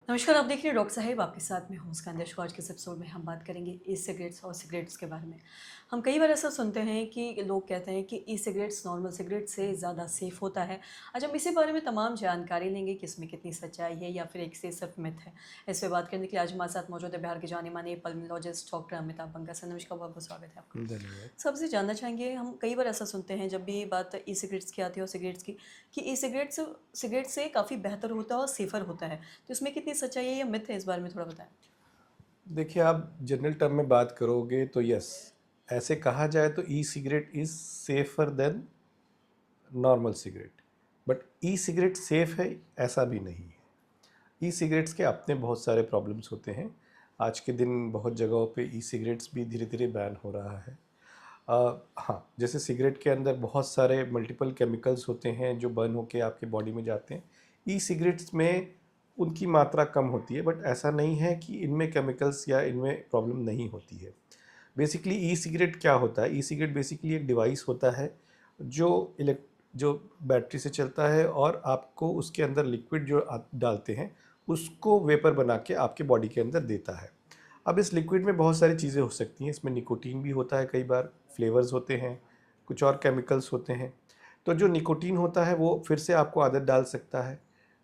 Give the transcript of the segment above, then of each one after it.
नमस्कार, आप देख रहे हैं डॉक्टर साहिब, आपके साथ में हूँ स्कंदर। आज के इस एपिसोड में हम बात करेंगे ई सिगरेट्स और सिगरेट्स के बारे में। हम कई बार ऐसा सुनते हैं कि लोग कहते हैं कि ई सिगरेट्स नॉर्मल सिगरेट से ज़्यादा सेफ़ होता है। आज हम इसी बारे में तमाम जानकारी लेंगे कि इसमें कितनी सच्चाई है या फिर एक से सिर्फ मिथ है। इस पे बात करने के लिए आज हमारे साथ मौजूद है बिहार के जाने-माने पल्मोलॉजिस्ट डॉक्टर अमिताभ बंगा सर। नमस्कार, बहुत-बहुत स्वागत है आपका। धन्यवाद। सबसे जानना चाहेंगे, हम कई बार ऐसा सुनते हैं जब भी बात ई सिगरेट्स की आती है और सिगरेट्स की, कि ई सिगरेट्स सिगरेट से काफ़ी बेहतर होता है और सेफ़र होता है। तो इसमें कितनी सच्चाई है या मिथ है, इस बारे में थोड़ा बताएँ? देखिए, आप जनरल टर्म में बात करोगे तो यस, ऐसे कहा जाए तो e cigarette is safer than normal cigarette. But e cigarette safe है, ऐसा भी नहीं है। ई सिगरेट्स के अपने बहुत सारे प्रॉब्लम्स होते हैं। आज के दिन बहुत जगहों पे ई सिगरेट्स भी धीरे धीरे बैन हो रहा है। हाँ, जैसे सिगरेट के अंदर बहुत सारे मल्टीपल केमिकल्स होते हैं जो बर्न होके आपके बॉडी में जाते हैं। ई सिगरेट्स में उनकी मात्रा कम होती है, बट ऐसा नहीं है कि इनमें केमिकल्स या इनमें प्रॉब्लम नहीं होती है। बेसिकली ई सिगरेट क्या होता है? ई सिगरेट बेसिकली एक डिवाइस होता है जो जो बैटरी से चलता है और आपको उसके अंदर लिक्विड जो आप डालते हैं उसको वेपर बना के आपके बॉडी के अंदर देता है। अब इस लिक्विड में बहुत सारी चीज़ें हो सकती हैं। इसमें निकोटीन भी होता है, कई बार फ्लेवर्स होते हैं, कुछ और केमिकल्स होते हैं। तो जो निकोटीन होता है वो फिर से आपको आदत डाल सकता है।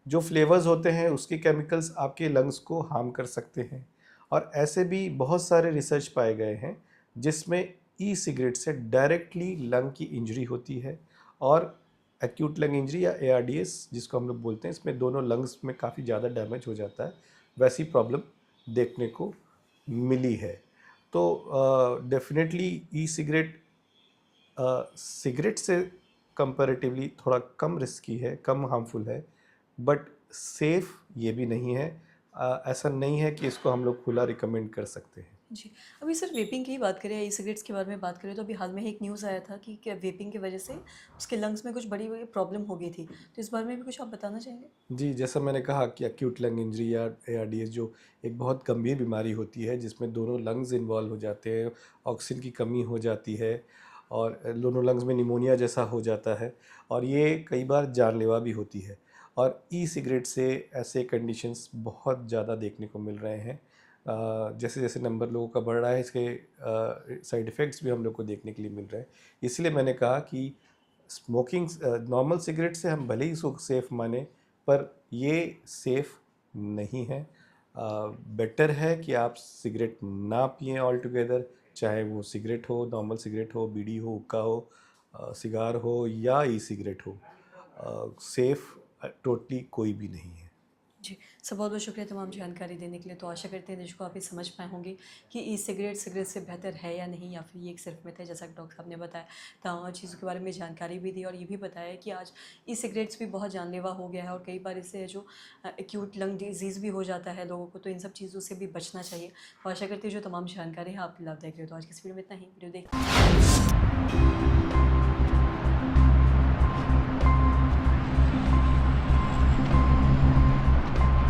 जो फ्लेवर्स होते हैं उसके केमिकल्स आपके लंग्स को हार्म कर सकते हैं। और ऐसे भी बहुत सारे रिसर्च पाए गए हैं जिसमें ई सिगरेट से डायरेक्टली लंग की इंजरी होती है। और एक्यूट लंग इंजरी या ARDS जिसको हम लोग बोलते हैं, इसमें दोनों लंग्स में काफ़ी ज़्यादा डैमेज हो जाता है। वैसी प्रॉब्लम देखने को मिली है। तो डेफिनेटली ई सिगरेट सिगरेट से कंपैरेटिवली थोड़ा कम रिस्की है, कम हार्मफुल है, बट सेफ़ ये भी नहीं है। ऐसा नहीं है कि इसको हम लोग खुला रिकमेंड कर सकते हैं। जी। अभी सर वेपिंग की ही बात करें, ई-सिगरेट्स के बारे में बात करें, तो अभी हाल में ही एक न्यूज़ आया था कि क्या वेपिंग की वजह से उसके लंग्स में कुछ बड़ी प्रॉब्लम हो गई थी। तो इस बारे में भी कुछ आप बताना चाहेंगे? जी, जैसा मैंने कहा कि एक्यूट लंग इंजरी या ARDS जो एक बहुत गंभीर बीमारी होती है जिसमें दोनों लंग्स इन्वॉल्व हो जाते हैं, ऑक्सीजन की कमी हो जाती है और दोनों लंग्स में निमोनिया जैसा हो जाता है और ये कई बार जानलेवा भी होती है। और ई सिगरेट से ऐसे कंडीशंस बहुत ज़्यादा देखने को मिल रहे हैं। जैसे जैसे नंबर लोगों का बढ़ रहा है, इसके साइड इफ़ेक्ट्स भी हम लोग को देखने के लिए मिल रहे हैं। इसलिए मैंने कहा कि स्मोकिंग नॉर्मल सिगरेट से हम भले ही इसको सेफ़ माने, पर ये सेफ़ नहीं है। बेटर है कि आप सिगरेट ना पिएं ऑल टुगेदर, चाहे वो सिगरेट हो, नॉर्मल सिगरेट हो, बीड़ी हो, हुक्का हो, सिगार हो या ई सिगरेट हो। सेफ़ टोटली कोई भी नहीं है। जी। सर, बहुत-बहुत शुक्रिया तमाम जानकारी देने के लिए। तो आशा करते हैं जिसको आप ये समझ पाए होंगे कि ई-सिगरेट सिगरेट से बेहतर है या नहीं, या फिर ये एक सिर्फ मिथ है, जैसा कि डॉक्टर साहब ने बताया। तमाम चीज़ों के बारे में जानकारी भी दी और ये भी बताया कि आज ई-सिगरेट्स भी बहुत जानलेवा हो गया है और कई बार इससे जो एक्यूट लंग डिज़ीज़ भी हो जाता है लोगों को, तो इन सब चीज़ों से भी बचना चाहिए। तो आशा करती हूँ जो तमाम जानकारी है आपके लाभदायक रही। तो आज की इस वीडियो में इतना ही। वीडियो देखने